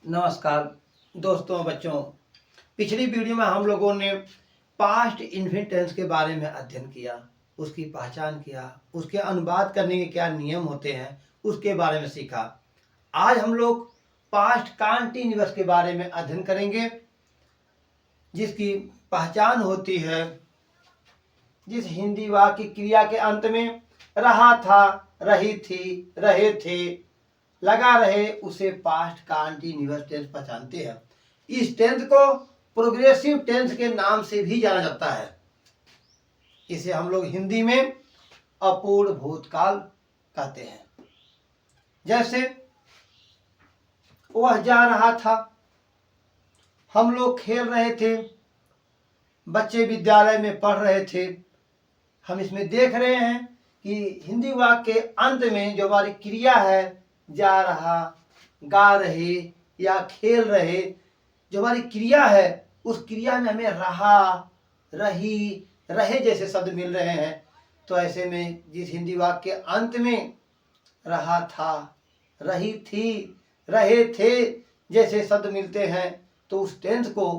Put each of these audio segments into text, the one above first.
नमस्कार दोस्तों, बच्चों। पिछली वीडियो में हम लोगों ने पास्ट इन्फिनिट टेंस के बारे में अध्ययन किया, उसकी पहचान किया, उसके अनुवाद करने के क्या नियम होते हैं उसके बारे में सीखा। आज हम लोग पास्ट कॉन्टिन्यूअस के बारे में अध्ययन करेंगे, जिसकी पहचान होती है जिस हिंदी वाक्य क्रिया के अंत में रहा था, रही थी, रहे थे लगा रहे, उसे पास्ट कॉन्टिन्यूअस टेंस पहचानते हैं। इस टेंस को प्रोग्रेसिव टेंस के नाम से भी जाना जाता है। इसे हम लोग हिंदी में अपूर्ण भूतकाल कहते हैं। जैसे वह जा रहा था, हम लोग खेल रहे थे, बच्चे विद्यालय में पढ़ रहे थे। हम इसमें देख रहे हैं कि हिंदी वाक्य के अंत में जो हमारी क्रिया है, जा रहा, गा रहे या खेल रहे, जो हमारी क्रिया है उस क्रिया में हमें रहा, रही, रहे जैसे शब्द मिल रहे हैं। तो ऐसे में जिस हिंदी वाक्य के अंत में रहा था, रही थी, रहे थे जैसे शब्द मिलते हैं, तो उस टेंस को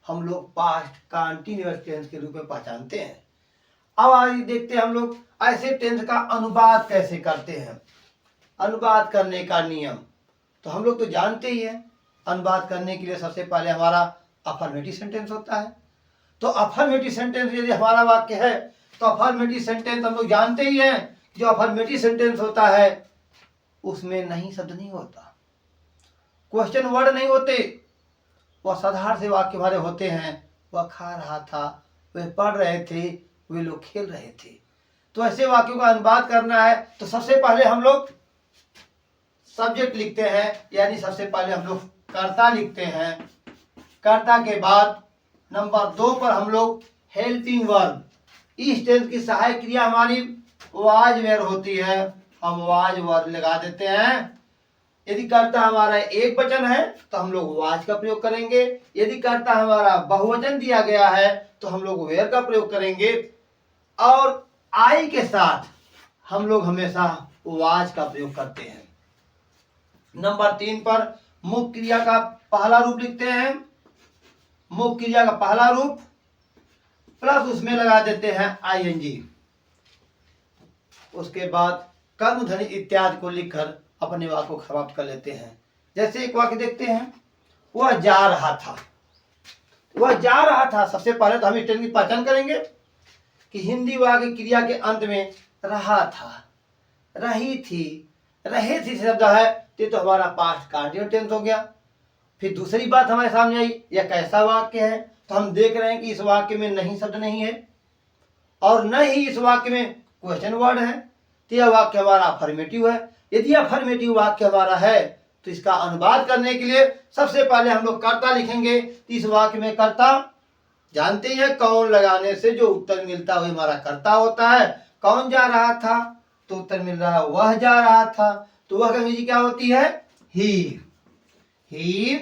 हम लोग पास्ट कॉन्टिन्यूअस टेंस के रूप में पहचानते हैं। अब आइए देखते हैं हम लोग ऐसे टेंस का अनुवाद कैसे करते हैं। अनुवाद करने का नियम तो हम लोग तो जानते ही हैं। अनुवाद करने के लिए सबसे पहले हमारा अफर्मेटिव सेंटेंस होता है। तो अफर्मेटिव सेंटेंस यदि हमारा वाक्य है तो अफर्मेटिव सेंटेंस हम लोग जानते ही हैं। जो अफर्मेटिव सेंटेंस होता है उसमें नहीं शब्द नहीं होता, क्वेश्चन वर्ड नहीं होते, वह साधारण से वाक्य हमारे होते हैं। वह खा रहा था, वे पढ़ रहे थे, वे लोग खेल रहे थे। तो ऐसे वाक्यों का अनुवाद करना है तो सबसे पहले हम लोग सब्जेक्ट लिखते हैं, यानी सबसे पहले हम लोग कर्ता लिखते हैं। कर्ता के बाद नंबर 2 पर हम लोग हेल्पिंग वर्ब, इस टेंस की सहायक क्रिया हमारी वाज वेयर होती है, हम वाज वर्ब लगा देते हैं। यदि कर्ता हमारा एक वचन है तो हम लोग वाज का प्रयोग करेंगे। यदि कर्ता हमारा बहुवचन दिया गया है तो हम लोग वेयर का प्रयोग करेंगे। और आई के साथ हम लोग हमेशा वाज का प्रयोग करते हैं। नंबर 3 पर मुख्य क्रिया का पहला रूप लिखते हैं। मुख्य क्रिया का पहला रूप प्लस उसमें लगा देते हैं आईएनजी। उसके बाद कर्म ध्वनि इत्यादि को लिखकर अपने वाक्य को समाप्त कर लेते हैं। जैसे एक वाक्य देखते हैं, वह जा रहा था। वह जा रहा था, सबसे पहले तो हम इस टेंस की पहचान करेंगे कि हिंदी वाक्य क्रिया के अंत में रहा था, रही थी, रहे थी शब्द है तो हमारा पास्ट कॉन्टिन्यूअस टेंस हो गया। फिर दूसरी बात हमारे सामने आई, यह कैसा वाक्य है, तो हम देख रहे हैं कि इस वाक्य में नहीं शब्द नहीं है और न ही इस वाक्य में क्वेश्चन वर्ड है, तो यह वाक्य हमारा अफर्मेटिव है। यदि अफर्मेटिव वाक्य हमारा है तो इसका अनुवाद करने के लिए सबसे पहले हम लोग कर्ता लिखेंगे। तो इस वाक्य में कर्ता जानते हैं, कौन लगाने से जो उत्तर मिलता है वही हमारा कर्ता होता है। कौन जा रहा था तो उत्तर मिल रहा है वह जा रहा था, तो वह अंग्रेजी क्या होती है, ही।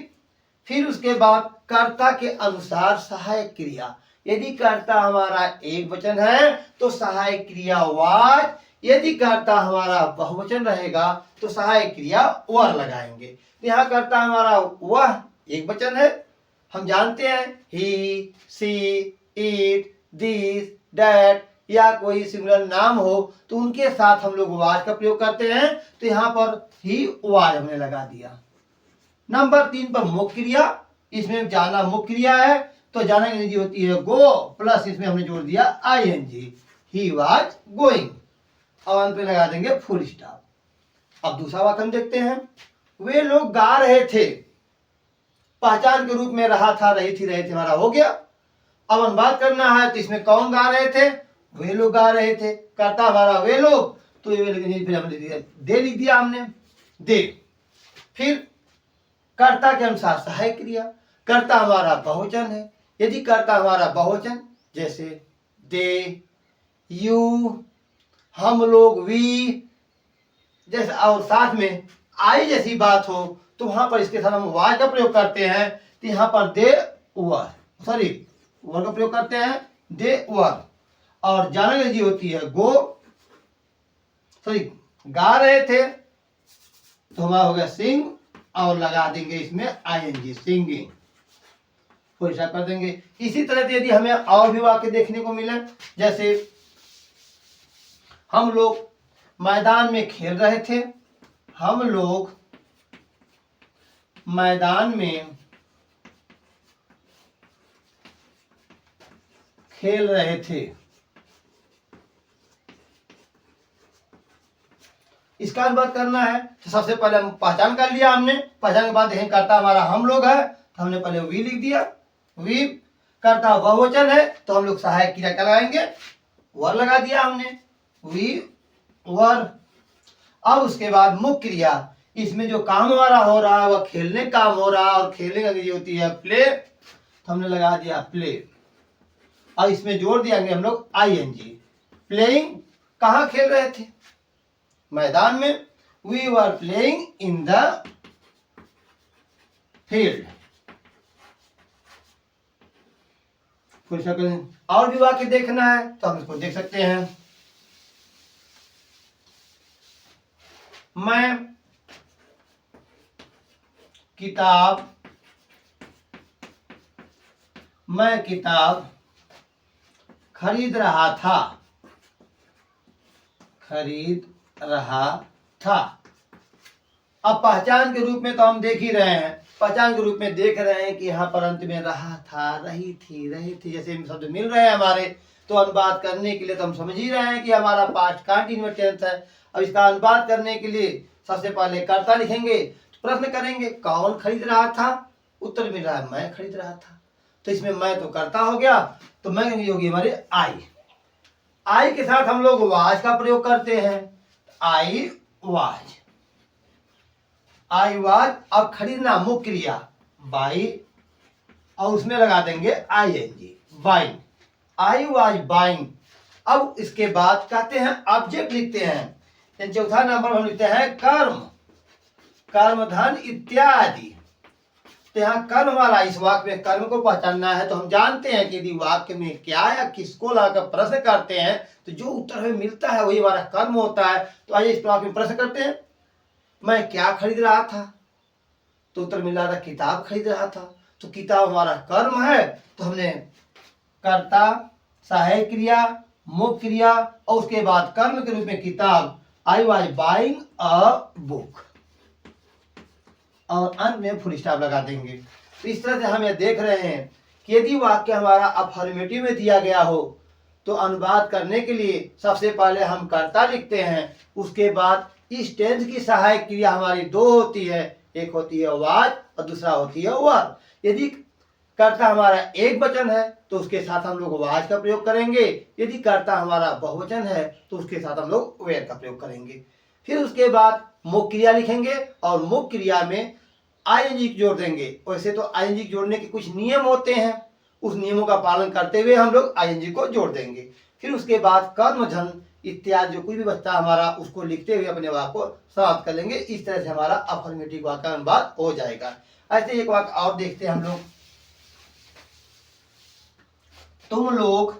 फिर उसके बाद कर्ता के अनुसार सहायक क्रिया। यदि कर्ता हमारा एक वचन है तो सहायक क्रिया वाज, यदि कर्ता हमारा बहुवचन रहेगा तो सहायक क्रिया वर लगाएंगे। यहाँ कर्ता हमारा वह एक वचन है, हम जानते हैं ही, सी, इट, दिस, दैट या कोई सिमिलर नाम हो तो उनके साथ हम लोग वाज का प्रयोग करते हैं। तो यहाँ पर ही वाज हमने लगा दिया। नंबर 3 पर मुख्य क्रिया, इसमें जाना मुख्य क्रिया है तो जाना अंग्रेजी होती है गो, प्लस इसमें हमने जोड़ दिया आईएनजी, ही वाज गोइंग, और अंत में लगा देंगे फुल स्टॉप। अब दूसरा वाक्य हम देखते हैं, वे लोग गा रहे थे। पहचान के रूप में रहा था, रही थी, रहे थे हमारा हो गया। अब अनुवाद करना है तो इसमें कौन गा रहे थे, वे लोग गा रहे थे। करता हमारा वे लोग, तो ये फिर हमने दे लिख दिया हमने, दे। फिर कर्ता के अनुसार सहायक क्रिया, कर्ता हमारा बहुवचन है। यदि कर्ता हमारा बहुवचन जैसे दे, यू, हम लोग, वी जैसे, और साथ में आई जैसी बात हो तो वहां पर इसके साथ हम वाज का प्रयोग करते हैं। तो यहाँ पर दे वर, सॉरी वर का प्रयोग करते हैं, दे वर। और जाना अंग्रेजी होती है गो, सॉरी गा रहे थे तो हमारा हो गया सिंग, और लगा देंगे इसमें आईएनजी, सिंगिंग, फुल स्टॉप कर देंगे। इसी तरह से यदि हमें और भी वाक्य देखने को मिले, जैसे हम लोग मैदान में खेल रहे थे, हम लोग मैदान में खेल रहे थे। इसका अनुवाद करना है तो सबसे पहले हम पहचान कर लिया हमने, पहचान के बाद देखें कर्ता हमारा हम लोग है तो हमने पहले वी लिख दिया, वी। कर्ता बहुवचन है तो हम लोग सहायक क्रिया क्या लगाएंगे, वर लगा दिया हमने, वी वर। अब उसके बाद मुख्य क्रिया, इसमें जो काम हमारा हो रहा है वह खेलने काम हो रहा है, और खेलने का क्रिया होती है प्ले, तो हमने लगा दिया प्ले। और इसमें जोड़ दियागे हम लोग आईएनजी। प्लेइंग, कहाँ खेल रहे थे, मैदान में। We were playing in the field. और भी वाक्य देखना है तो हम इसको देख सकते हैं। मैं किताब खरीद रहा था। अब पहचान के रूप में तो हम देख ही रहे हैं, पहचान के रूप में देख रहे हैं कि यहाँ पर अंत में रहा था, रही थी जैसे शब्द मिल रहे हैं हमारे, तो अनुवाद करने के लिए तो हम समझ ही रहे हैं कि हमारा पास्ट कंटीन्यूअस टेंस है। अब इसका अनुवाद करने के लिए सबसे पहले कर्ता लिखेंगे, प्रश्न करेंगे कौन खरीद रहा था, उत्तर मिल रहा है मैं खरीद रहा था, तो इसमें मैं तो कर्ता हो गया, तो मैं होगी हमारी आई के साथ हम लोग वाज का प्रयोग करते हैं, आई वाज। अब खरीदना मुख्य क्रिया बाई, और उसमें लगा देंगे ING, buying, I was buying. अब इसके बाद कहते हैं ऑब्जेक्ट लिखते हैं, चौथा नंबर हम लिखते हैं कर्म धन इत्यादि। तो यहाँ कर्म हमारा, इस वाक्य में कर्म को पहचानना है तो हम जानते हैं कि यदि वाक्य में क्या या किसको लाकर प्रश्न करते हैं तो जो उत्तर हमें मिलता है वही हमारा कर्म होता है। तो आइए इस वाक्य में प्रश्न करते हैं, मैं क्या खरीद रहा था, तो उत्तर मिल रहा था किताब खरीद रहा था, तो किताब हमारा कर्म है, तो हमने कर्ता, सहायक क्रिया, मुख्य क्रिया और उसके बाद कर्म के रूप में किताब, आई वाज बाइंग अ बुक, और अंत में फुल स्टॉप लगा देंगे। तो इस तरह से हम यह देख रहे हैं कि यदि वाक्य हमारा अफर्मेटिव में दिया गया हो तो अनुवाद करने के लिए सबसे पहले हम कर्ता लिखते हैं, उसके बाद इस टेंस की सहायक क्रिया हमारी दो होती है, एक होती है वाज और दूसरा होती है वर। यदि कर्ता हमारा एक वचन है तो उसके साथ हम लोग वाज का प्रयोग करेंगे, यदि कर्ता हमारा बहुवचन है तो उसके साथ हम लोग वेर का प्रयोग करेंगे। फिर उसके बाद मुख्य क्रिया लिखेंगे और मुख्य क्रिया में आईएनजी जोड़ देंगे। वैसे तो आईएनजी जोड़ने के कुछ नियम होते हैं, उस नियमों का पालन करते हुए हम लोग आईएनजी को जोड़ देंगे। फिर उसके बाद कर्म धन इत्यादि जो कुछ भी बचता हमारा उसको लिखते हुए अपने वाक्य को समाप्त कर लेंगे। इस तरह से हमारा अफर्मेटिव वाक्य का अनुवाद हो जाएगा। ऐसे एक वाक्य और देखते हैं हम लोग, तुम लोग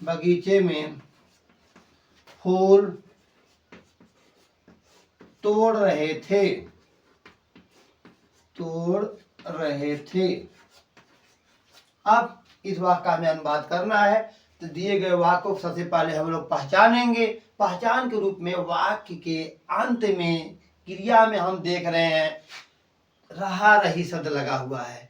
बगीचे में फूल तोड़ रहे थे। अब इस वाक्य का हमें अनुवाद करना है, तो दिए गए वाक्य को सबसे पहले हम लोग पहचानेंगे। पहचान के रूप में वाक्य के अंत में क्रिया में हम देख रहे हैं रहा रही शब्द लगा हुआ है,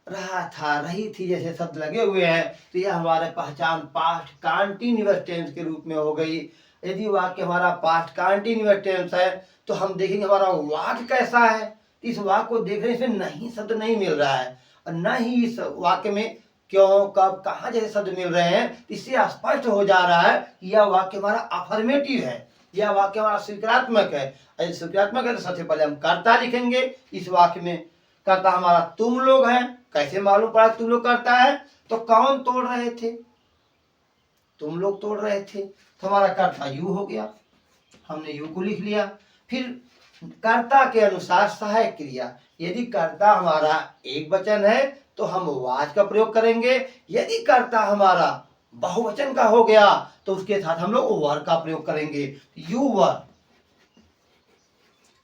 रहा था रही थी जैसे शब्द लगे हुए हैं, तो यह हमारे पहचान पास्ट कंटीन्यूअस टेंस के रूप में हो गई। यदि वाक्य हमारा पास्ट कंटीन्यूअस टेंस है तो हम देखेंगे हमारा वाक्य कैसा है। इस वाक्य को देखने से नहीं शब्द नहीं मिल रहा है, और न ही इस वाक्य में क्यों कब कहाँ जैसे शब्द मिल रहे हैं, इससे स्पष्ट हो जा रहा है कि यह वाक्य हमारा अफर्मेटिव है, यह वाक्य हमारा स्वीकारात्मक है। यदि स्वीकारात्मक है तो सबसे पहले हम कर्ता लिखेंगे। इस वाक्य में कर्ता हमारा तुम लोग हैं। कैसे मालूम पड़ा तुम लोग करता है, तो कौन तोड़ रहे थे, तुम लोग तोड़ रहे थे, तो हमारा कर्ता यू हो गया, हमने यू को लिख लिया। फिर कर्ता के अनुसार सहायक क्रिया, यदि कर्ता हमारा एक वचन है तो हम वाज का प्रयोग करेंगे। यदि कर्ता हमारा बहुवचन का हो गया तो उसके साथ हम लोग वर का प्रयोग करेंगे। यू वर,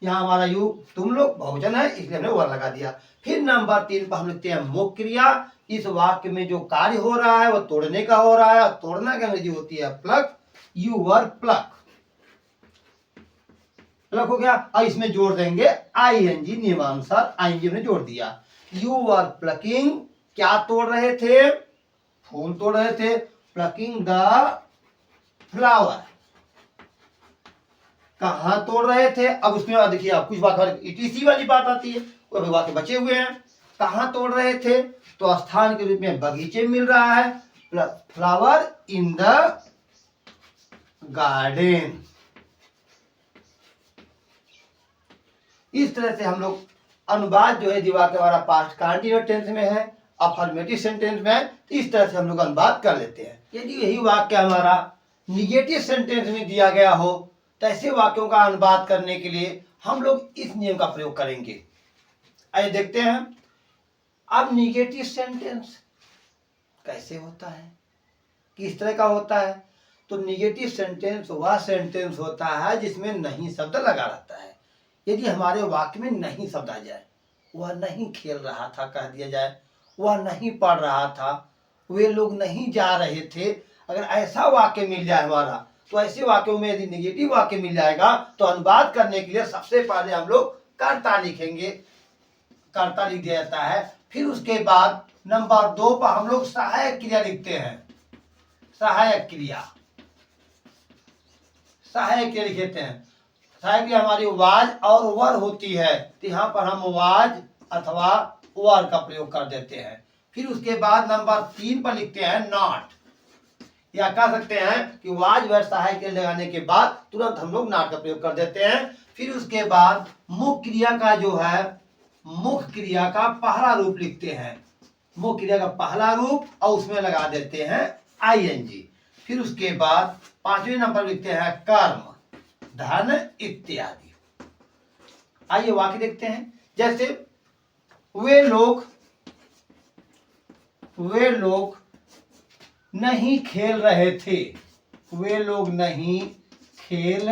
यहाँ हमारा यू तुम लोग बहुवचन है इसलिए हमने वर लगा दिया। फिर नंबर 3 पर हम लिखते हैं मुख्य क्रिया। इस वाक्य में जो कार्य हो रहा है वो तोड़ने का हो रहा है, और तोड़ना की अंग्रेजी होती है plug. You were plug, plug हो गया। और इसमें जोड़ देंगे आईएनजी, नियमानुसार आईएनजी ने जोड़ दिया। यू वर प्लकिंग, क्या तोड़ रहे थे? फूल तोड़ रहे थे। प्लकिंग द फ्लावर, कहां तोड़ रहे थे? अब उसमें देखिए आप कुछ बात ईटीसी वाली बात आती है, वो अभी बातें बचे हुए हैं। कहां तोड़ रहे थे? तो स्थान के रूप में बगीचे मिल रहा है, फ्लावर इन द गार्डन। इस तरह से हम लोग अनुवाद जो है जीवा के हमारा पास्ट कंटीन्यूअस टेंस में है, अफर्मेटिव सेंटेंस में है, तो इस तरह से हम लोग अनुवाद कर लेते हैं। यदि यही वाक्य हमारा निगेटिव सेंटेंस में दिया गया हो तो ऐसे वाक्यों का अनुवाद करने के लिए हम लोग इस नियम का प्रयोग करेंगे। आइए देखते हैं अब निगेटिव सेंटेंस कैसे होता है, किस तरह का होता है। तो निगेटिव सेंटेंस वह सेंटेंस होता है जिसमें नहीं शब्द लगा रहता है। यदि हमारे वाक्य में नहीं शब्द आ जाए, वह नहीं खेल रहा था कह दिया जाए, वह नहीं पढ़ रहा था, वे लोग नहीं जा रहे थे, अगर ऐसा वाक्य मिल जाए हमारा, तो ऐसे वाक्यों में यदि निगेटिव वाक्य मिल जाएगा तो अनुवाद करने के लिए सबसे पहले हम लोग कर्ता लिखेंगे, कर्ता लिख दिया जाता है। फिर उसके बाद नंबर 2 पर हम लोग सहायक क्रिया लिखते हैं। सहायक क्रिया, सहायक क्रिया लिख देते हैं। सहायक क्रिया हमारी वाज और वर होती है, तो यहाँ पर हम वाज अथवा वर का प्रयोग कर देते हैं। फिर उसके बाद नंबर 3 पर लिखते हैं नॉट, या कह सकते हैं कि वाज वर सहायक क्रिया लगाने के बाद तुरंत हम लोग नॉट का प्रयोग कर देते हैं। फिर उसके बाद मुख्य क्रिया का जो है, मुख्य क्रिया का पहला रूप लिखते हैं, मुख्य क्रिया का पहला रूप, और उसमें लगा देते हैं आईएनजी। फिर उसके बाद 5वें नंबर लिखते हैं कर्म, धन इत्यादि। आइए वाक्य देखते हैं। जैसे वे लोग नहीं खेल रहे थे, वे लोग नहीं खेल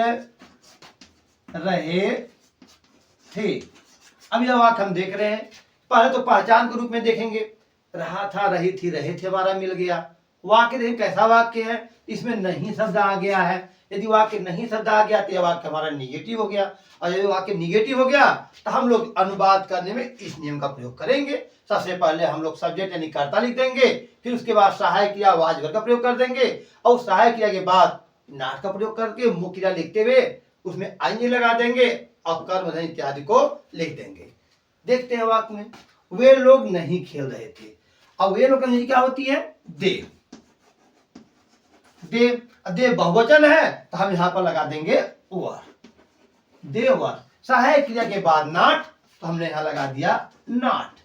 रहे थे। अब यह वाक्य हम देख रहे हैं, पहले तो पहचान के रूप में देखेंगे, रहा था, रही थी, रहे थे हमारा मिल गया। वाक्य देखें कैसा वाक्य है, इसमें नहीं शब्द आ गया है। यदि वाक्य नहीं शब्द आ गया तो यह वाक्य हमारा निगेटिव हो गया, और यदि वाक्य निगेटिव हो गया तो हम लोग अनुवाद करने में इस नियम का प्रयोग करेंगे। सबसे पहले हम लोग सब्जेक्ट यानी कर्ता लिख देंगे, फिर उसके बाद सहायक क्रिया वाज वर का प्रयोग कर देंगे, और सहायक क्रिया के बाद नॉट का प्रयोग करके मुख्य क्रिया लिखते हुए उसमें आईएनजी लगा देंगे और कर्म धन इत्यादि को लिख देंगे। देखते हैं वाक्य में, वे लोग नहीं खेल रहे थे, और वे लोग क्या होती है? दे। दे बहुवचन है तो हम यहां पर लगा देंगे वर, दे वर। सहायक क्रिया के बाद नॉट, तो हमने यहां लगा दिया नॉट,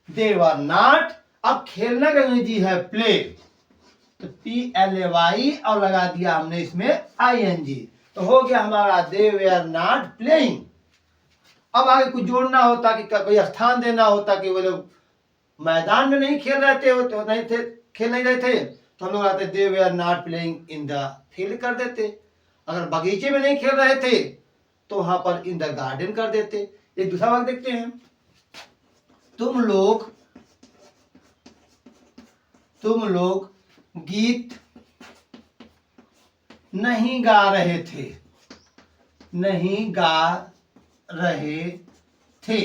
दे वर नॉट। अब खेलना का अंग्रेजी है प्ले, तो PLAY, और लगा दिया हमने इसमें ING, तो हो गया हमारा दे वेयर नॉट प्लेइंग। अब आगे कुछ जोड़ना होता कि कोई स्थान देना होता कि वो लोग मैदान में नहीं खेल रहे थे, तो नहीं थे, खेल नहीं रहे थे, तो हम लोग आते they were not playing in the field कर देते। अगर बगीचे में नहीं खेल रहे थे तो वहां पर इन द गार्डन कर देते। एक दूसरा वाक्य देखते हैं, तुम लोग गीत नहीं गा रहे थे, नहीं गा रहे थे।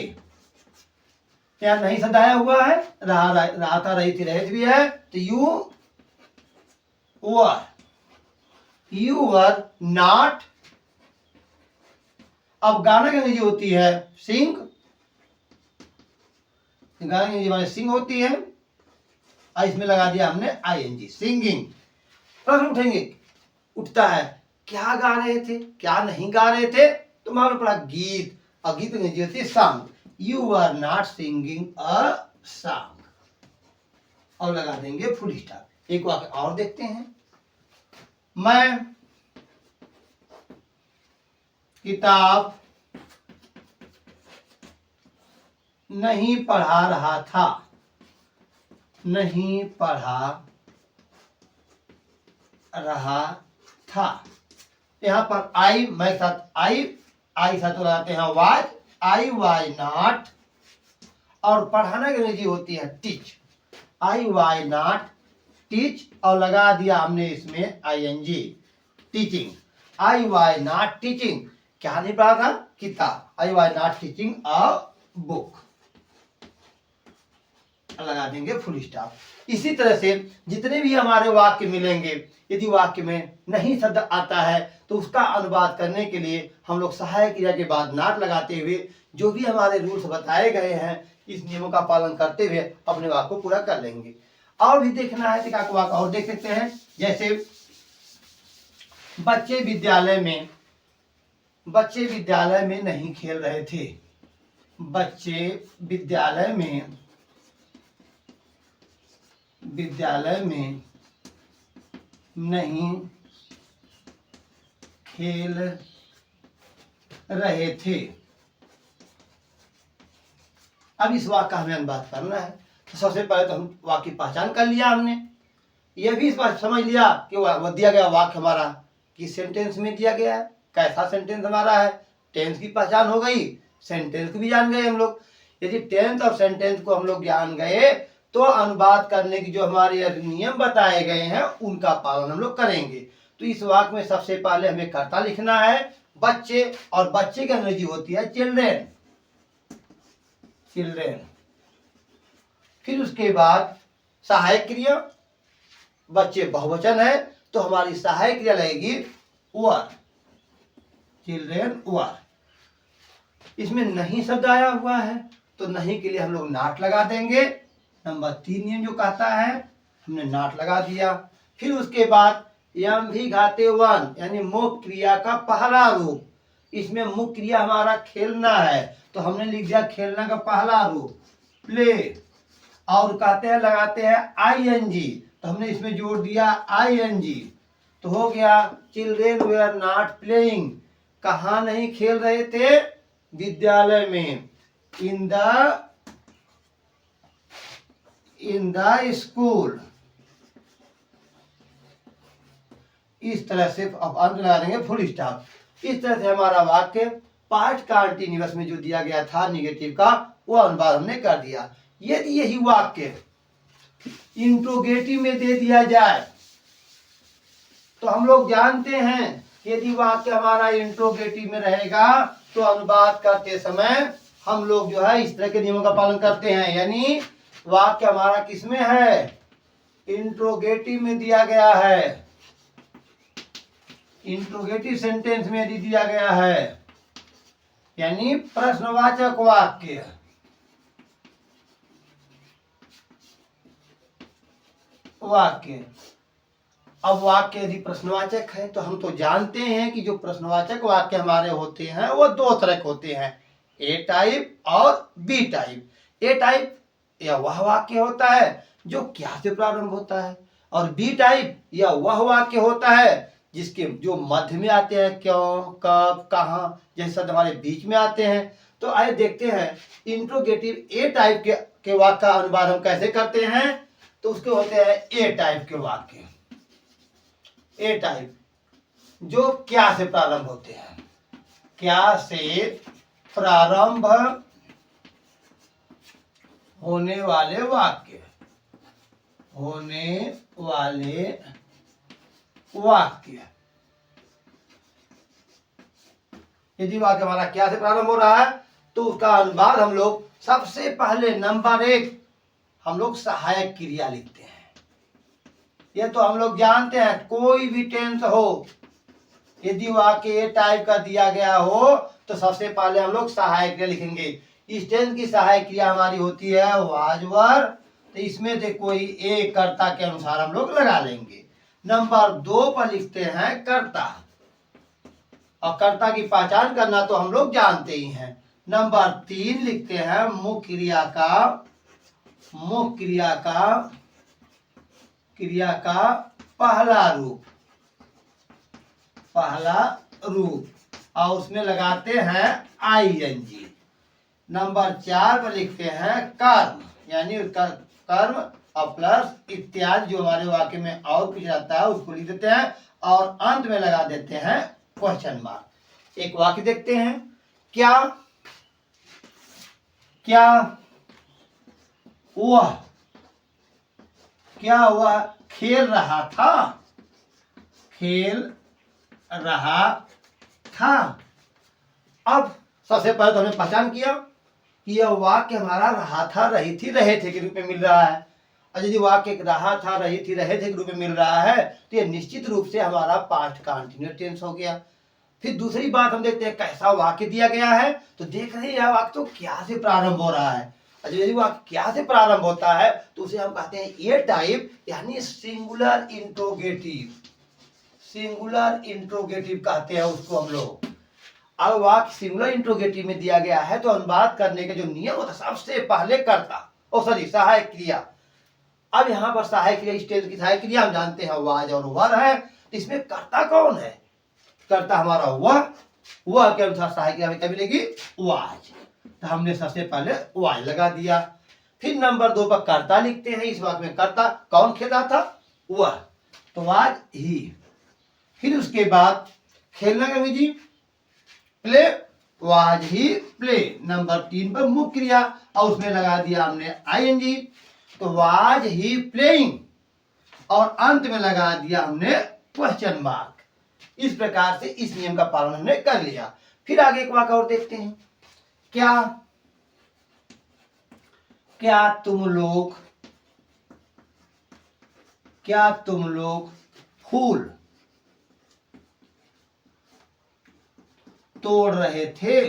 क्या नहीं शब्द आया हुआ है, रहा था, रही थी, रहे भी है, तो यू वर नॉट। अब गाना की अंग्रेजी होती है सिंग, गाना की अंग्रेजी सिंग होती है, और इसमें लगा दिया हमने ING, सिंगिंग। प्रश्न उठेंगे, उठता है क्या गा रहे थे, क्या नहीं गा रहे थे, तो मालूम पड़ा गीत, और गीत की अंग्रेजी होती है song. You are not singing a song, और लगा देंगे फुल स्टॉप। एक वाक्य और देखते हैं, मैं किताब नहीं पढ़ा रहा था, नहीं पढ़ा रहा था। यहाँ पर आई मैं साथ आई साथ लगाते हैं वाज, आई वाज नॉट, और पढ़ाना की अंग्रेजी होती है teach, I was not teach, और लगा दिया हमने इसमें ING, teaching. I was not teaching, क्या नहीं पढ़ा था? किताब। I was not teaching a book, लगा देंगे फुल स्टॉप। इसी तरह से जितने भी हमारे वाक्य मिलेंगे, यदि वाक्य में नहीं शब्द आता है तो उसका अनुवाद करने के लिए हम लोग सहायक क्रिया के बाद नॉट लगाते हुए जो भी हमारे रूल्स बताए गए हैं इस नियमों का पालन करते हुए अपने वाक्य को पूरा कर लेंगे। और भी देखना है तो वाक्य और देख सकते हैं, जैसे बच्चे विद्यालय में नहीं खेल रहे थे, बच्चे विद्यालय में नहीं खेल रहे थे। अब इस वाक्य का हमें अनुवाद करना है, तो सबसे पहले तो हम वाक्य की पहचान कर लिया हमने, यह भी इस बात समझ लिया कि वह दिया गया वाक्य हमारा किस सेंटेंस में दिया गया है, कैसा सेंटेंस हमारा है। टेंस की पहचान हो गई, सेंटेंस को भी जान गए हम लोग। यदि टेंस और सेंटेंस को हम लोग जान गए तो अनुवाद करने की जो हमारे नियम बताए गए हैं उनका पालन हम लोग करेंगे। तो इस वाक्य में सबसे पहले हमें कर्ता लिखना है बच्चे, और बच्चे की अंग्रेजी होती है चिल्ड्रेन, चिल्ड्रेन। फिर उसके बाद सहायक क्रिया, बच्चे बहुवचन है तो हमारी सहायक क्रिया लगेगी वर, चिल्ड्रेन वर। इसमें नहीं शब्द आया हुआ है तो नहीं के लिए हम लोग नॉट लगा देंगे। नंबर 3 नियम जो कहता है हमने नॉट लगा दिया। फिर उसके बाद यम भी घाते वन यानी मुख्य क्रिया का पहला रूप, इसमें मुख्य क्रिया हमारा खेलना है तो हमने लिख दिया खेलना का पहला रूप प्ले, और कहते हैं लगाते हैं ING तो हमने इसमें जोड़ दिया ING, तो हो गया चिल्ड्रेन वेयर नॉट प्लेइंग, कहाँ नहीं खेल रहे थे? विद्यालय में, इन द स्कूल। इस तरह से अब अंत लगा देंगे फुल स्टॉप। इस तरह से हमारा वाक्य पास्ट कंटीन्यूअस में जो दिया गया था निगेटिव का वो अनुवाद हमने कर दिया। यदि यही वाक्य इंट्रोगेटिव में दे दिया जाए तो हम लोग जानते हैं यदि वाक्य हमारा इंट्रोगेटिव में रहेगा तो अनुवाद करते समय हम लोग जो है इस तरह के नियमों का पालन करते हैं, यानी वाक्य हमारा किसमें है? इंट्रोगेटिव में दिया गया है, इंट्रोगेटिव सेंटेंस में यदि दिया गया है यानी प्रश्नवाचक वाक्य, अब वाक्य यदि प्रश्नवाचक है तो हम तो जानते हैं कि जो प्रश्नवाचक वाक्य हमारे होते हैं वो 2 तरह के होते हैं, A टाइप और B टाइप। A टाइप या वह वाक्य होता है जो क्या से प्रारंभ होता है, और B टाइप या वह वाक्य होता है जिसके जो मध्य में आते हैं, क्यों, कब, कहाँ जैसे शब्द हमारे बीच में आते हैं। तो आइए देखते हैं इंट्रोगेटिव A टाइप के वाक्य का अनुवाद हम कैसे करते हैं। तो उसके होते हैं A टाइप के वाक्य, A टाइप जो क्या से प्रारंभ होते हैं, क्या से प्रारंभ होने वाले वाक्य, यदि वाक्य हमारा क्या से प्रारंभ हो रहा है तो उसका अनुवाद हम लोग सबसे पहले नंबर 1 हम लोग सहायक क्रिया लिखते हैं। ये तो हम लोग जानते हैं कोई भी टेंस हो यदि वाक्य A टाइप का दिया गया हो तो सबसे पहले हम लोग सहायक क्रिया लिखेंगे। इस टेंस की सहायक क्रिया हमारी होती है वाज वर, तो इसमें से कोई एक कर्ता के अनुसार हम लोग लगा लेंगे। नंबर 2 पर लिखते हैं कर्ता, और कर्ता की पहचान करना तो हम लोग जानते ही हैं। नंबर 3 लिखते हैं मुख्य क्रिया का पहला रूप, और उसमें लगाते हैं ING। नंबर 4 पर लिखते हैं कर्म, यानी कर्म और प्लस इत्यादि जो हमारे वाक्य में और कुछ रहता है उसको लिख देते हैं और अंत में लगा देते हैं क्वेश्चन मार्क। एक वाक्य देखते हैं, क्या वह खेल रहा था। अब सबसे पहले तो हमने पहचान किया कि यह वाक्य हमारा रहा था, रही थी, रहे थे के रूप में मिल रहा है। और यदि वाक्य रहा था, रही थी, रहे थे के रूप में मिल रहा है तो यह निश्चित रूप से हमारा पास्ट कंटिन्यूअस टेंस हो गया। फिर दूसरी बात हम देखते हैं कैसा वाक्य दिया गया है, तो देख रहे हैं यह वाक्य तो क्या से प्रारंभ हो रहा है। यदि वाक्य क्या से प्रारंभ होता है तो उसे हम कहते हैं ए टाइप, यानी सिंगुलर इंट्रोगेटिव कहते हैं उसको हम लोग। अब वाक्य सिंगुलर इंट्रोगेटिव में दिया गया है तो अनुवाद करने के जो नियम होता है, सबसे पहले सहायक क्रिया। अब यहाँ पर सहायक क्रिया, इस टेंस की सहायक क्रिया हम जानते हैं वाज और वर है। इसमें कर्ता कौन है? कर्ता हमारा वह के अनुसार सहायक क्रिया में क्या मिलेगी? वाज। तो हमने सबसे पहले वाज लगा दिया। फिर नंबर 2 पर कर्ता लिखते हैं। इस वाक्य में कर्ता कौन खेल रहा था? वह, तो वाज ही। फिर उसके बाद खेलना क्या हुई जी? Play, was he play. Number 3 पर मुख्य क्रिया और उसमें लगा दिया हमने आईएनजी, तो वाज ही प्लेइंग, और अंत में लगा दिया हमने क्वेश्चन मार्क। इस प्रकार से इस नियम का पालन हमने कर लिया। फिर आगे एक वाक्य और देखते हैं, क्या तुम लोग फूल तोड़ रहे थे?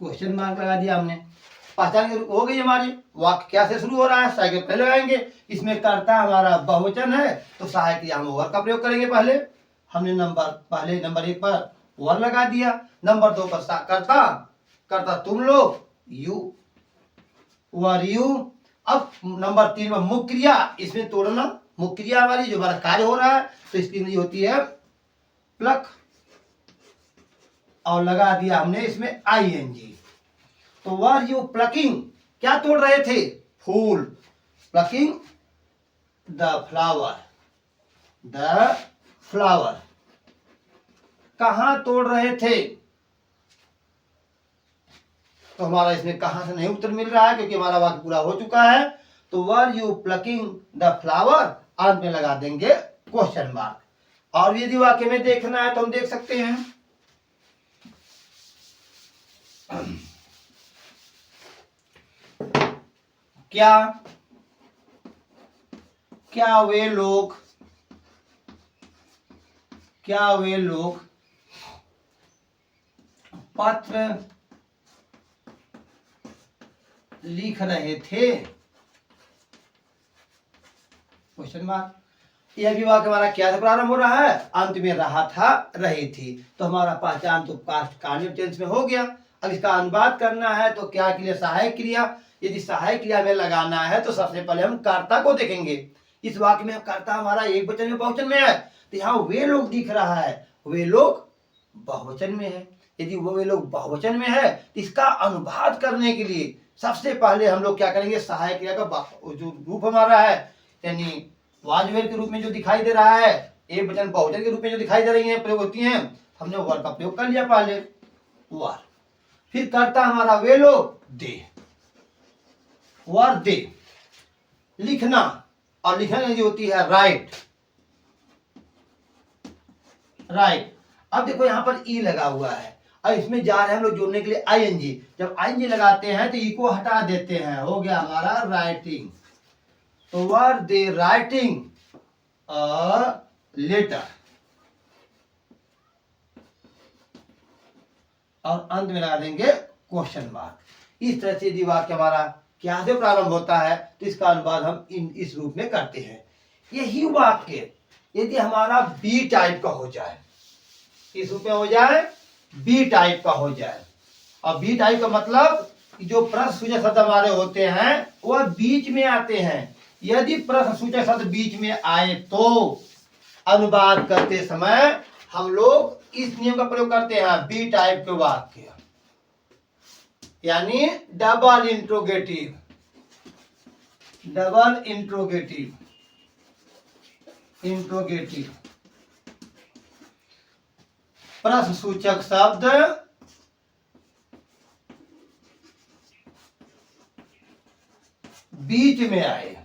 क्वेश्चन मार्क लगा दिया हमने। पहचान हो गई हमारी। वाक्य क्या से शुरू हो रहा है, सहायक पहले लगाएंगे। इसमें कर्ता हमारा बहुवचन है तो सहायक क्रिया हम वर का प्रयोग करेंगे। पहले हमने नंबर 1 पर वर लगा दिया। नंबर 2 पर कर्ता तुम लोग, यू, वर यू। अब नंबर 3 में मुख्य क्रिया, इसमें तोड़ना मुख्य क्रिया वाली जो हमारा कार्य हो रहा है, तो इसकी इंग्लिश होती है प्लक, और लगा दिया हमने इसमें आईएनजी। तो वर यू प्लकिंग, क्या तोड़ रहे थे? फूल। Plucking the flower. कहां तोड़ रहे थे? तो हमारा इसमें कहां से नहीं उत्तर मिल रहा है क्योंकि हमारा वाक्य पूरा हो चुका है। तो वर यू प्लकिंग द फ्लावर, अंत में लगा देंगे क्वेश्चन मार्क। और यदि वाक्य में देखना है तो हम देख सकते हैं, क्या वे लोग पत्र लिख रहे थे? Question mark. यह भी वाक्य हमारा क्या से प्रारंभ हो रहा है? अंत में रहा था, रही थी। तो हमारा पहचान तो पास्ट कंटिन्यूअस टेंस में हो गया। अब इसका अनुवाद करना है तो क्या के लिए सहायक क्रिया। यदि सहायक क्रिया में लगाना है तो सबसे पहले हम कर्ता को देखेंगे। इस वाक्य में कर्ता हमारा एक वचन में बहुवचन में है, तो यहाँ वे लोग दिख रहा है, वे लोग बहुवचन में है। यदि वे लोग बहुवचन में है तो इसका अनुवाद करने के लिए सबसे पहले हम लोग क्या करेंगे? सहायक क्रिया का जो रूप हमारा है, यानी वाजवेर के रूप में जो दिखाई दे रहा है, एक वचन बहुवचन के रूप में जो दिखाई दे रही है, प्रयोग होती हैं, हमने वर का प्रयोग कर लिया पहले, वर। फिर कर्ता हमारा वे लोग, दे, वर दे। लिखना, और लिखने जो होती है राइट। अब देखो यहां पर ई लगा हुआ है और इसमें जा रहे हैं हम लोग जोड़ने के लिए आईएनजी। जब आईएनजी लगाते हैं तो ई को हटा देते हैं, हो गया हमारा राइटिंग। तो वर दे राइटिंग अ लेटर, और अंत में लगा देंगे क्वेश्चन मार्क। इस तरह से यदि वाक्य हमारा क्या से प्रारंभ होता है तो इसका अनुवाद हम इस रूप में करते हैं। यही वाक्य यदि हमारा बी टाइप का हो जाए, किस रूप में हो जाए? बी टाइप का हो जाए। और बी टाइप का मतलब जो प्रश्नसूचक शब्द हमारे होते हैं वह बीच में आते हैं। यदि प्रश्नसूचक शब्द बीच में आए तो अनुवाद करते समय हम लोग इस नियम का प्रयोग करते हैं बी टाइप के वाक्य, यानी double interrogative, double interrogative, interrogative प्रश्न सूचक शब्द बीच में आए।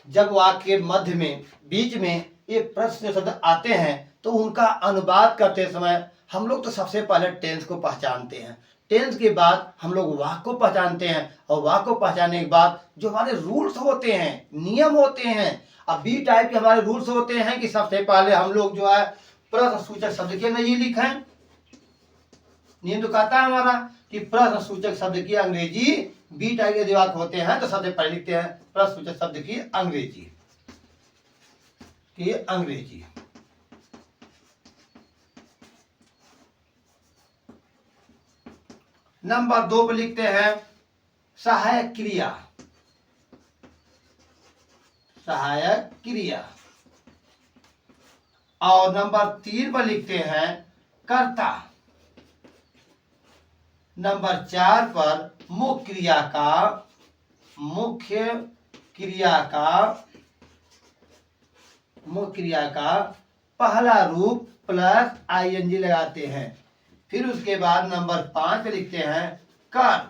जब वाक्य के मध्य में, बीच में ये प्रश्न शब्द आते हैं तो उनका अनुवाद करते समय हम लोग तो सबसे पहले टेंस को पहचानते हैं, टेंस के बाद हम लोग वाक्य को पहचानते हैं, और वाक्य को पहचानने के बाद जो हमारे रूल्स होते हैं, नियम होते हैं। अब बी टाइप के हमारे रूल्स होते हैं कि सबसे पहले हम लोग जो है प्रश्न सूचक शब्द के अंग्रेजी लिखें। नियम तो कहता है हमारा कि प्रश्न सूचक शब्द की अंग्रेजी, बी टाइप के वाक्य होते हैं तो सबसे पहले लिखते हैं प्रश्न सूचक शब्द की अंग्रेजी, की अंग्रेजी। नंबर 2 पर लिखते हैं सहायक क्रिया, सहायक क्रिया। और नंबर 3 पर लिखते हैं कर्ता। नंबर 4 पर मुख्य क्रिया का, मुख्य क्रिया का, मुख्य क्रिया का पहला रूप प्लस आईएनजी लगाते हैं। फिर उसके बाद नंबर 5 पे लिखते हैं कर्म,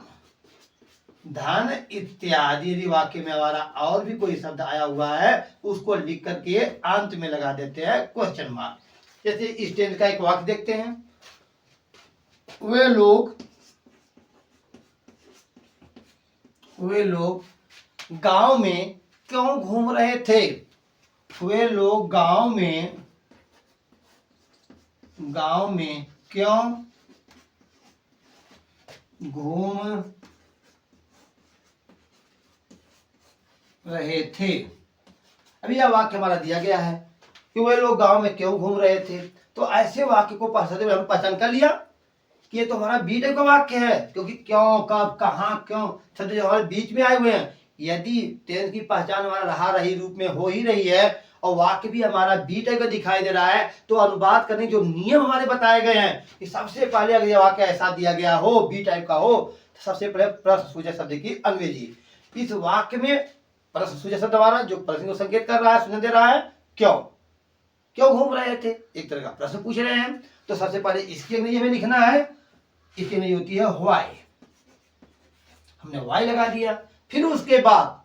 धन इत्यादि। यदि वाक्य में हमारा और भी कोई शब्द आया हुआ है उसको लिख करके अंत में लगा देते हैं क्वेश्चन मार्क। जैसे इस टेंस का एक वाक्य देखते हैं, वे लोग गांव में क्यों घूम रहे थे? वे लोग गांव में क्यों घूम रहे थे? अभी यह वाक्य हमारा दिया गया है कि वे लोग गांव में क्यों घूम रहे थे। तो ऐसे वाक्य को पढ़ते हुए हम पहचान कर लिया कि ये तो हमारा बी टाइप का वाक्य है, क्योंकि क्यों, कब, कहां, क्यों शब्द जो हमारे बीच में आए हुए हैं। यदि टेंस की पहचान हमारा रहा रही रूप में हो ही रही है और वाक्य भी हमारा बी टाइप का दिखाई दे रहा है, तो अनुवाद करने जो नियम हमारे बताए गए हैं कि सबसे पहले अगर यह वाक्य ऐसा दिया गया हो, बी टाइप का हो, तो सबसे पहले प्रश्न सूचक शब्द की अंग्रेजी। इस वाक्य में प्रश्न सूचक शब्द हमारा जो प्रश्न को संकेत कर रहा है, सुन दे रहा है, क्यों घूम रहे थे, एक तरह का प्रश्न पूछ रहे हैं। तो सबसे पहले इसकी अंग्रेजी में लिखना है, इसकी अंग्रेजी होती है व्हाई, हमने व्हाई लगा दिया। फिर उसके बाद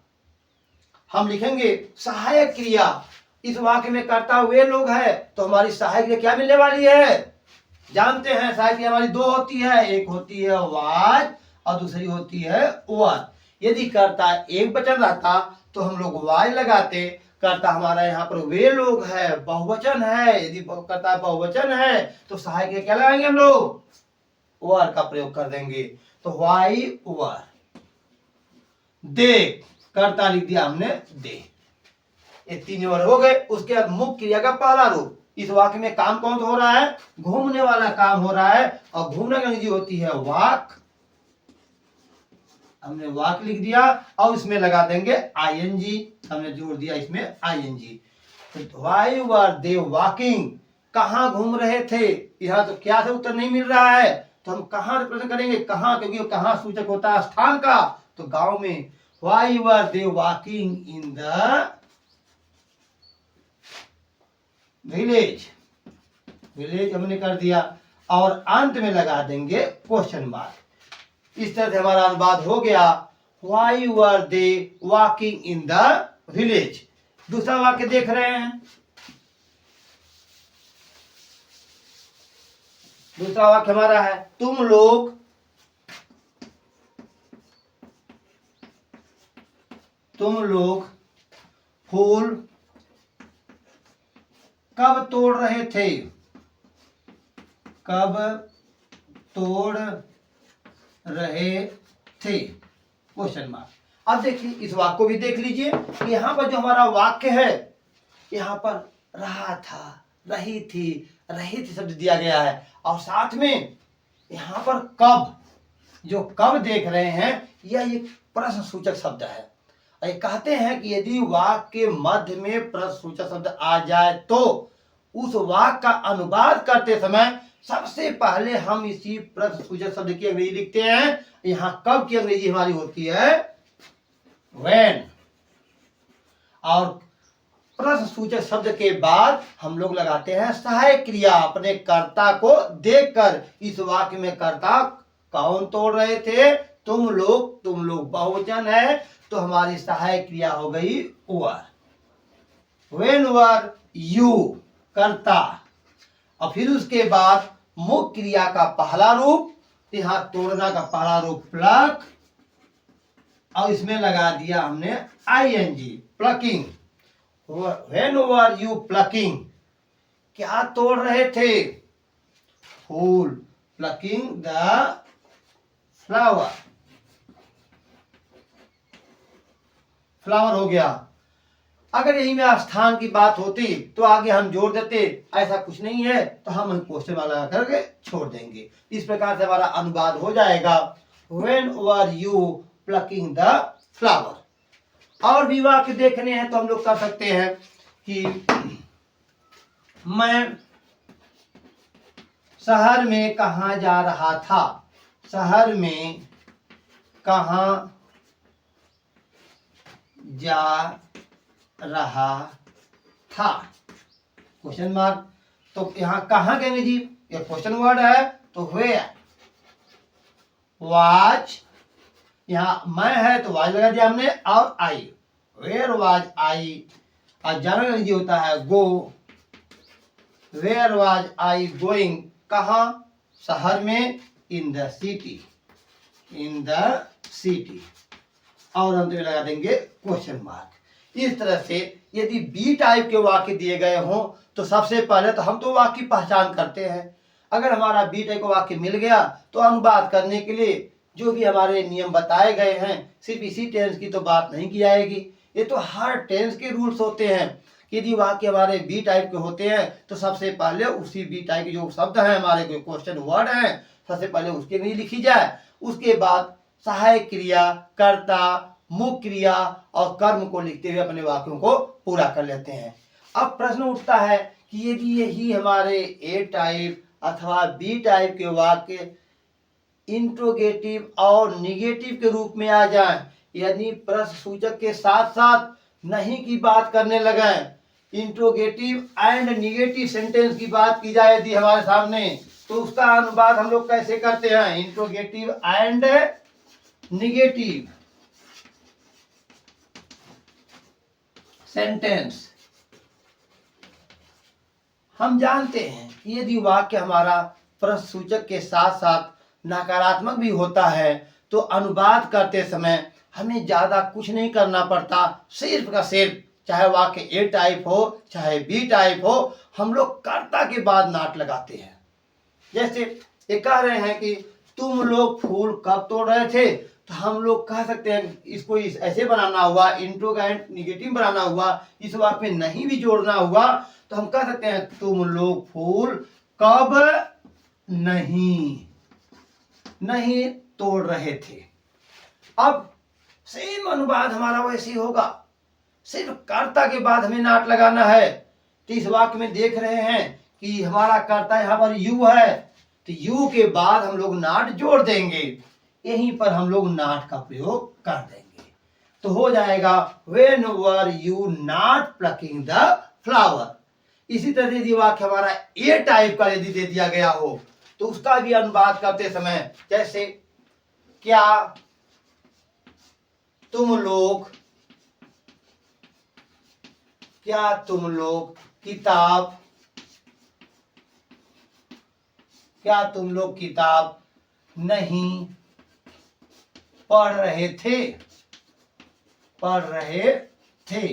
हम लिखेंगे सहायक क्रिया। इस वाक्य में कर्ता वे लोग है, तो हमारी सहायक क्रिया क्या मिलने वाली है? जानते हैं सहायक क्रिया हमारी 2 होती है, एक होती है वाज और दूसरी होती है वर। यदि कर्ता एक वचन रहता तो हम लोग वाज लगाते। कर्ता हमारा यहाँ पर वे लोग है, बहुवचन है। यदि कर्ता बहुवचन है तो सहायक क्रिया क्या लगाएंगे हम लोग? वर का प्रयोग कर देंगे। तो वाई वर। दे, कर्ता लिख दिया हमने दे। ये 3 वर्ग हो गए। उसके बाद मुख्य क्रिया का पहला रूप। इस वाक्य में काम कौन सा हो रहा है? घूमने वाला काम हो रहा है, और घूमने की अंग्रेजी होती है वॉक। हमने वॉक लिख दिया और इसमें लगा देंगे आईएनजी, हमने जोड़ दिया इसमें आईएनजी। तो व्हाई वर दे वॉकिंग, कहां घूम रहे थे? यहां तो क्या से उत्तर नहीं मिल रहा है, तो हम कहां प्रश्न करेंगे? कहां, क्योंकि कहां सूचक होता है स्थान का। तो गांव में। Why were they walking in the village, village हमने कर दिया, और अंत में लगा देंगे क्वेश्चन मार्क। इस तरह से हमारा अनुवाद हो गया, why were they walking in the village. दूसरा वाक्य देख रहे हैं, दूसरा वाक्य हमारा है तुम लोग फूल कब तोड़ रहे थे? कब तोड़ रहे थे? Question mark. अब देखिए इस वाक्य को भी देख लीजिए। यहां पर जो हमारा वाक्य है, यहां पर रहा था, रही थी शब्द दिया गया है, और साथ में यहां पर कब, जो कब देख रहे हैं यह एक प्रश्न सूचक शब्द है। ये कहते हैं कि यदि वाक्य के मध्य में प्रश्नसूचक शब्द आ जाए तो उस वाक्य का अनुवाद करते समय सबसे पहले हम इसी प्रश्नसूचक शब्द की अंग्रेजी लिखते हैं। यहाँ कब की अंग्रेजी हमारी होती है? व्हेन। और प्रश्नसूचक शब्द के बाद हम लोग लगाते हैं सहायक क्रिया अपने कर्ता को देखकर। इस वाक्य में कर्ता कौन तोड़ रहे थे? तुम लोग बहुवचन है तो हमारी सहायक क्रिया हो गई वर। व्हेन वर यू कर्ता, और फिर उसके बाद मुख्य क्रिया का पहला रूप, यहां तोड़ना का पहला रूप प्लक, और इसमें लगा दिया हमने ING plucking. When were you plucking, क्या तोड़ रहे थे? फूल। प्लकिंग द फ्लावर, फ्लावर हो गया। अगर यही में स्थान की बात होती तो आगे हम जोड़ देते, ऐसा कुछ नहीं है तो हम क्वेश्चन वाला करके छोड़ देंगे। इस प्रकार से हमारा अनुवाद हो जाएगा when were you plucking the flower. और भी वाक्य देखने हैं तो हम लोग कर सकते हैं कि मैं शहर में कहाँ जा रहा था? शहर में कहाँ जा रहा था? Question mark. तो यहां कहां कहेंगे जी? ये क्वेश्चन वर्ड है तो वेयर। वाज, यहां मैं है तो वाज लगा दिया हमने, और आई। Where was I. और जाना अंग्रेजी होता है गो। वेयर वाज आई गोइंग, कहां? शहर में। In the city, in the city. और अंत में लगा देंगे क्वेश्चन मार्क। इस तरह से यदि बी टाइप के वाक्य दिए गए हों तो सबसे पहले तो हम तो वाक्य की पहचान करते हैं। अगर हमारा बी टाइप का वाक्य मिल गया तो अनुवाद करने के लिए जो भी हमारे नियम बताए गए हैं, सिर्फ इसी टेंस की तो बात नहीं की जाएगी, ये तो हर टेंस के रूल्स होते हैं। यदि वाक्य हमारे बी टाइप के होते हैं तो सबसे पहले उसी बी टाइप के जो शब्द हैं, हमारे जो क्वेश्चन वर्ड हैं, सबसे पहले उसके लिए लिखी जाए। उसके बाद सहायक क्रिया, कर्ता, मुख्य क्रिया और कर्म को लिखते हुए अपने वाक्यों को पूरा कर लेते हैं। अब प्रश्न उठता है कि यदि यही हमारे ए टाइप अथवा बी टाइप के वाक्य इंट्रोगेटिव और निगेटिव के रूप में आ जाएं, यानी प्रश्न सूचक के साथ साथ नहीं की बात करने लगे, इंट्रोगेटिव एंड निगेटिव सेंटेंस की बात की जाए यदि हमारे सामने, तो उसका अनुवाद हम लोग कैसे करते हैं? Interrogative and negative sentence. हम जानते हैं कि यदि वाक्य हमारा प्रश्न सूचक के साथ साथ नकारात्मक भी होता है तो अनुवाद करते समय हमें ज्यादा कुछ नहीं करना पड़ता, सिर्फ का सिर्फ चाहे वाक्य ए टाइप हो चाहे बी टाइप हो, हम लोग कर्ता के बाद नाट लगाते हैं। जैसे ये कह रहे हैं कि तुम लोग फूल कब तोड़ रहे थे, तो हम लोग कह सकते हैं इसको ऐसे बनाना हुआ, इंट्रोगेंट निगेटिव बनाना हुआ, इस वाक्य में नहीं भी जोड़ना हुआ तो हम कह सकते हैं तुम लोग फूल कब नहीं तोड़ रहे थे। अब सेम अनुवाद हमारा वैसे ही होगा, सिर्फ कर्ता के बाद हमें नाट लगाना है। तो इस वाक्य में देख रहे हैं कि हमारा कर्ता यहाँ पर यू है, तो यू के बाद हम लोग नाट जोड़ देंगे, यहीं पर हम लोग नाट का प्रयोग कर देंगे, तो हो जाएगा when were you not plucking the flower. इसी तरह यदि वाक्य हमारा ए टाइप का यदि दे दिया गया हो तो उसका भी अनुवाद करते समय, जैसे क्या तुम लोग किताब नहीं पढ़ रहे थे।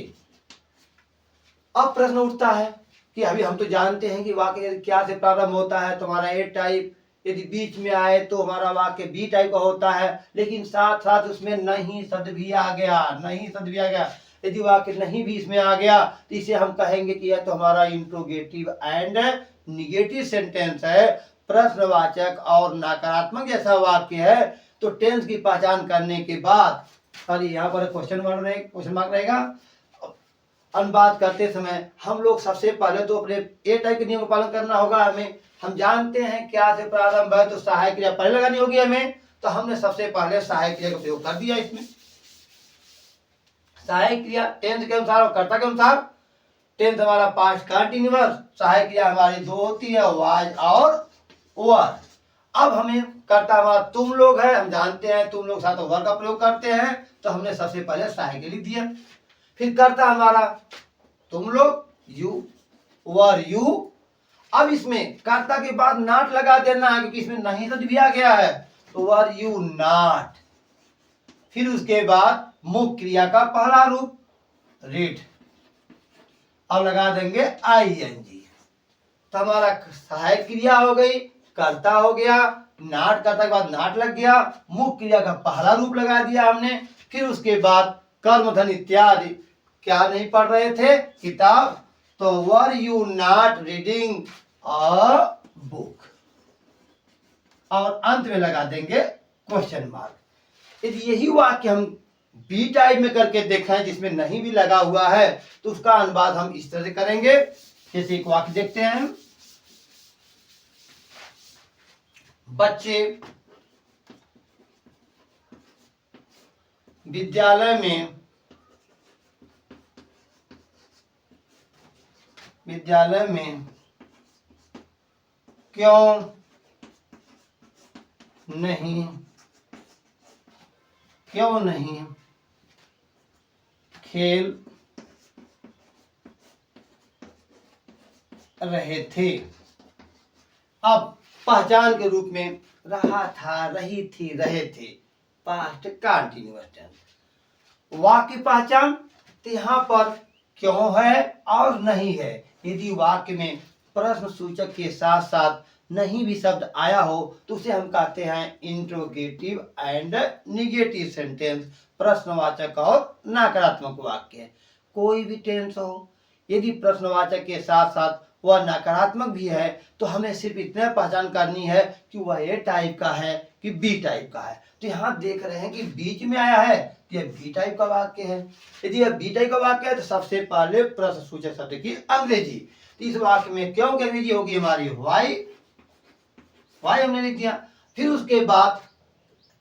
अब प्रश्न उठता है कि अभी हम तो जानते हैं कि वाक्य क्या से प्रारंभ होता है, तो हमारा ए टाइप यदि बीच में आए तो हमारा वाक्य बी टाइप का होता है, लेकिन साथ साथ उसमें नहीं शब्द भी आ गया। यदि वाक्य नहीं भी इसमें आ गया तो इसे हम कहेंगे कि यह तो हमारा इंट्रोगेटिव एंड निगेटिव सेंटेंस है, प्रश्नवाचक और नकारात्मक जैसा वाक्य है। तो टेंस की पहचान करने के बाद सॉरी यहाँ पर क्वेश्चन मार्क रहेगा। अनुवाद करते समय हम लोग सबसे पहले तो अपने ए टाइप के नियम का पालन करना होगा हमें। हम जानते हैं क्या से प्रारंभ है तो सहायक क्रिया पहले लगानी होगी हमें, तो हमने सबसे पहले सहायक क्रिया का प्रयोग कर दिया इसमें। सहायक क्रिया टेंस के अनुसार और कर्ता के अनुसार। टेंस हमारा पास्ट कंटिन्यूअस, सहायक क्रिया हमारी दो होती है, वाज और वर। अब हमें कर्ता हमारा तुम लोग है, हम जानते हैं तुम लोग साथ वर का प्रयोग करते हैं, तो हमने सबसे पहले सहायक लिख दिया। फिर कर्ता हमारा तुम लोग, यू, वर यू। अब इसमें कर्ता के बाद नॉट लगा देना है क्योंकि इसमें नहीं तो दिया गया है, तो वर यू नॉट। फिर उसके बाद मुख्य क्रिया का पहला रूप रीड, अब लगा देंगे आईएनजी। तो हमारा सहायक क्रिया हो गई, कर्ता हो गया, नाट कर्ता के बाद नाट लग गया, मुख्य क्रिया का पहला रूप लगा दिया हमने। फिर उसके बाद कर्म धन इत्यादि। क्या नहीं पढ़ रहे थे किताब, तो were you not reading a book, और अंत में लगा देंगे क्वेश्चन मार्क। यदि यही वाक्य हम बी टाइप में करके देखें जिसमें नहीं भी लगा हुआ है, तो उसका अनुवाद हम इस तरह से करेंगे। जैसे एक वाक्य देखते हैं, बच्चे विद्यालय में क्यों नहीं खेल रहे थे। अब पहचान के रूप में रहा था, रही थी, रहे थे, पास्ट कंटिन्यूअस टेंस। वाक्य पहचान, तो यहाँ पर क्यों है और नहीं है। यदि वाक्य में प्रश्न सूचक के साथ साथ नहीं भी शब्द आया हो तो उसे हम कहते हैं इंट्रोगेटिव एंड निगेटिव सेंटेंस, प्रश्नवाचक और नकारात्मक वाक्य। कोई भी टेंस हो, यदि प्रश्नवाचक के साथ साथ वह नकारात्मक भी है तो हमें सिर्फ इतना पहचान करनी है कि वह ए टाइप का है कि बी टाइप का है। तो यहाँ देख रहे हैं कि बीच में आया है तो यह बी टाइप का वाक्य है। यदि यह बी टाइप का वाक्य है तो सबसे पहले प्रश्न सूचक शब्द की अंग्रेजी। तो इस वाक्य में क्यों की अंग्रेजी होगी हमारी वाई हमने लिख दिया। फिर उसके बाद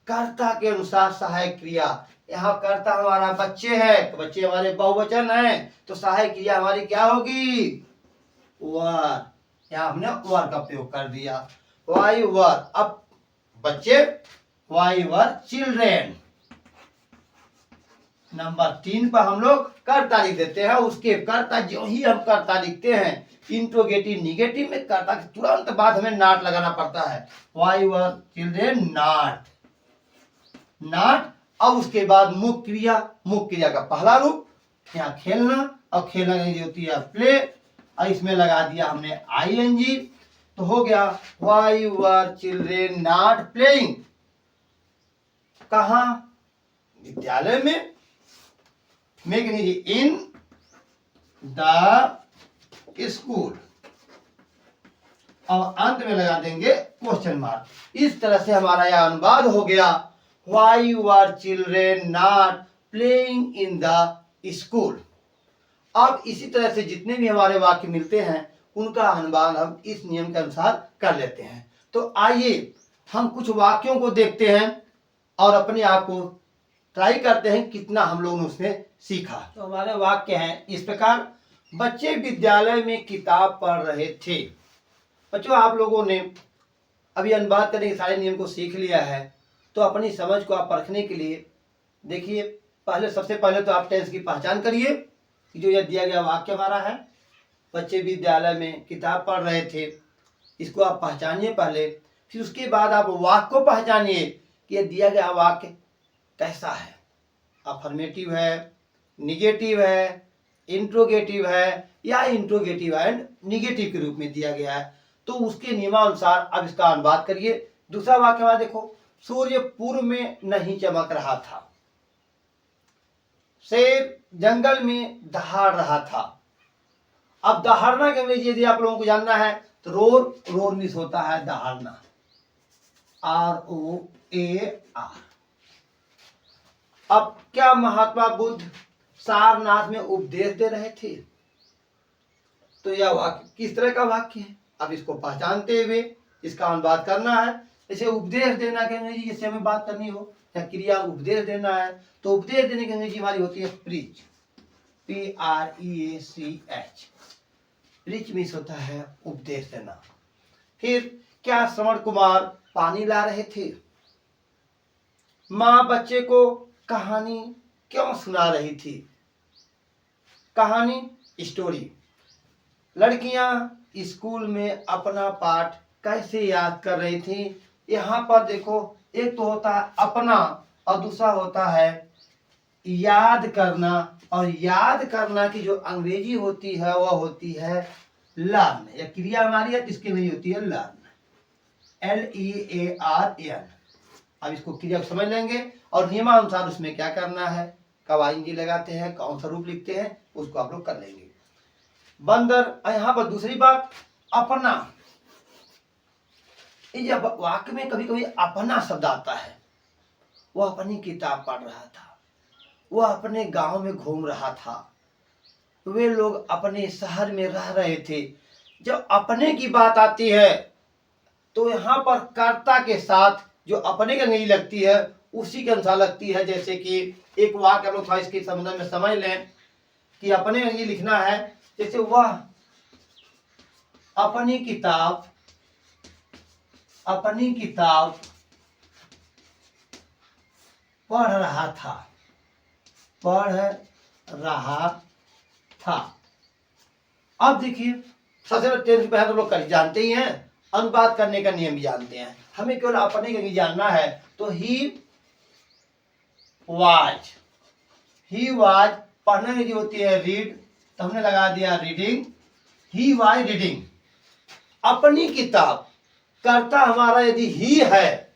कर्ता के अनुसार सहायक क्रिया, यहाँ कर्ता हमारा बच्चे है, बच्चे हमारे बहुवचन है, तो सहायक क्रिया हमारी क्या होगी, वर। यहाँ हमने वर का प्रयोग कर दिया, वाई वर। अब बच्चे, वाई वर चिल्ड्रेन। नंबर 3 पर हम लोग कर्ता लिख देते हैं। उसके कर्ता जो ही हम कर्ता लिखते हैं, इंट्रोगेटिव निगेटिव में कर्ता के तुरंत बाद हमें नॉट लगाना पड़ता है। Why were children not. अब उसके बाद मुख्य क्रिया का पहला रूप, यहाँ खेलना, और खेलना की होती है प्ले, और इसमें लगा दिया हमने आईएनजी, तो हो गया why were children not playing. कहाँ, विद्यालय में, इन द स्कूल, और अंत में लगा देंगे क्वेश्चन मार्क। इस तरह से हमारा यह अनुवाद हो गया, why you are children not playing in the school. अब इसी तरह से जितने भी हमारे वाक्य मिलते हैं उनका अनुवाद हम इस नियम के अनुसार कर लेते हैं। तो आइए हम कुछ वाक्यों को देखते हैं और अपने आप को ट्राई करते हैं कितना हम लोगों ने उसमें सीखा। तो हमारे वाक्य हैं इस प्रकार, बच्चे विद्यालय में किताब पढ़ रहे थे। बच्चों, आप लोगों ने अभी अनुवाद करने के सारे नियम को सीख लिया है, तो अपनी समझ को आप परखने के लिए देखिए, सबसे पहले तो आप टेंस की पहचान करिए कि जो यह दिया गया वाक्य हमारा है, बच्चे विद्यालय में किताब पढ़ रहे थे, इसको आप पहचानिए पहले। फिर उसके बाद आप वाक्य को पहचानिए कि यह दिया गया वाक्य कैसा है, अफर्मेटिव है, निगेटिव है, इंट्रोगेटिव है, या इंट्रोगेटिव एंड निगेटिव के रूप में दिया गया है। तो उसके नियमानुसार अब इसका अनुवाद करिए। दूसरा वाक्य हमारा देखो, सूर्य पूर्व में नहीं चमक रहा था, शेर जंगल में दहाड़ रहा था। अब दहाड़ना के अंग्रेजी यदि आप लोगों को जानना है तो रोर मिस होता है दहाड़ना, ROAR। अब क्या महात्मा बुद्ध सारनाथ में उपदेश दे रहे थे? तो यह वाक्य किस तरह का वाक्य है? अब इसको पहचानते हुए इसका अनुवाद करना है। जैसे उपदेश देना के अंग्रेजी, जैसे हमें बात करनी हो या क्रिया उपदेश देना है, तो उपदेश देने की अंग्रेजी हमारी होती है प्रीच, PREACH। प्रीच मीन्स होता है उपदेश देना। फिर क्या श्रवण कुमार पानी ला रहे थे? माँ बच्चे को कहानी क्यों सुना रही थी? कहानी, स्टोरी। लड़कियां स्कूल में अपना पाठ कैसे याद कर रही थी? यहाँ पर देखो, एक तो होता है अपना और दूसरा होता है याद करना। और याद करना की जो अंग्रेजी होती है वह होती है लर्न। यह क्रिया हमारी है, इसकी अंग्रेजी होती है लर्न, LEARN। अब इसको क्रिया समझ लेंगे और नियमानुसार उसमें क्या करना है, कब आईएनजी लगाते हैं, कौन सा रूप लिखते हैं, उसको आप लोग कर लेंगे। बंदर, यहाँ पर दूसरी बात अपना। जब वाक्य में कभी कभी अपना शब्द आता है, वह अपनी किताब पढ़ रहा था, वह अपने गांव में घूम रहा था, वे लोग अपने शहर में रह रहे थे। जब अपने की बात आती है तो यहाँ पर कर्ता के साथ जो अपने की अंग्रेजी लगती है उसी के अनुसार लगती है। जैसे कि एक वाक्य हम लोग थोड़ा इसके संबंध में समझ लें कि अपने अंग्रेजी लिखना है। जैसे वह अपनी किताब पढ़ रहा था। अब देखिए, सबसे पहले पहले तो लोग कर जानते ही हैं, अनुवाद करने का नियम भी जानते हैं। हमें केवल अपने के लिए जानना है। तो ही वाज पढ़ने की होती है रीड, तो हमने लगा दिया रीडिंग, ही वाज रीडिंग। अपनी किताब, कर्ता हमारा यदि ही है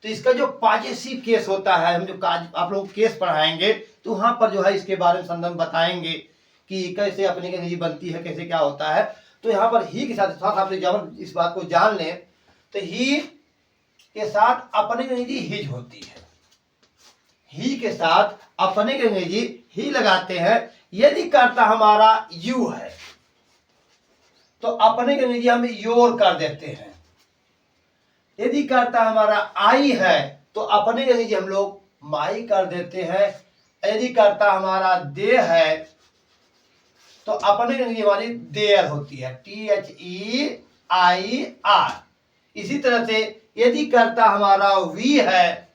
तो इसका जो पॉजेसिव केस होता है, हम जो आप लोग केस पढ़ाएंगे तो वहां पर जो है इसके बारे में संदर्भ बताएंगे कि कैसे अपनी की अंग्रेजी बनती है, कैसे क्या होता है। तो यहाँ पर ही के साथ आप जब इस बात को जान लें तो ही के साथ अपने की अंग्रेजी हिज होती है। ही के साथ अपने की अंग्रेजी ही लगाते हैं। यदि कर्ता हमारा यू है तो अपने की अंग्रेजी हम योर कर देते हैं। यदि कर्ता हमारा आई है तो अपने की अंग्रेजी हम लोग माई कर देते हैं। यदि कर्ता हमारा दे है तो अपने की अंग्रेजी हमारी देयर होती है, THEIR। इसी तरह से यदि कर्ता हमारा वी है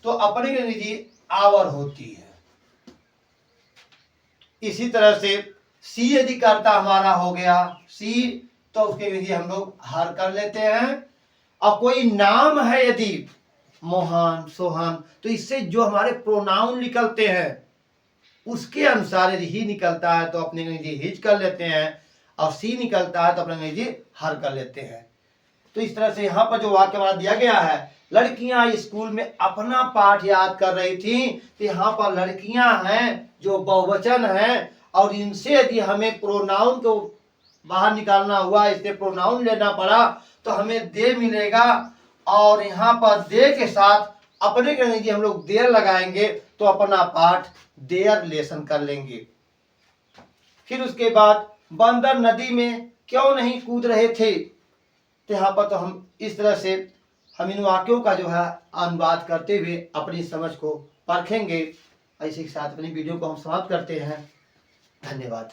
तो अपने की अंग्रेजी आवर होती है। इसी तरह से सी यदि कर्ता हमारा हो गया सी तो उसके अंग्रेजी हम लोग हर कर लेते हैं। और कोई नाम है यदि मोहन, सोहन, तो इससे जो हमारे प्रोनाउन निकलते हैं उसके अनुसार यदि ही निकलता है तो अपने अंग्रेजी हिज कर लेते हैं और सी निकलता है तो अपने अंग्रेजी हर कर लेते हैं। तो इस तरह से यहाँ पर जो वाक्य हमारा दिया गया है, लड़कियां स्कूल में अपना पाठ याद कर रही थी, तो यहाँ पर लड़कियां हैं जो बहुवचन है और इनसे यदि हमें प्रोनाउन को बाहर निकालना हुआ, इससे प्रोनाउन लेना पड़ा तो हमें दे मिलेगा। और यहाँ पर दे के साथ अपने के अंग्रेजी हम लोग देर लगाएंगे तो अपना पाठ देयर लेसन कर लेंगे। फिर उसके बाद बंदर नदी में क्यों नहीं कूद रहे थे? तो यहाँ पर तो हम इस तरह से हम इन वाक्यों का जो है अनुवाद करते हुए अपनी समझ को परखेंगे। इसी के साथ अपनी वीडियो को हम समाप्त करते हैं। धन्यवाद।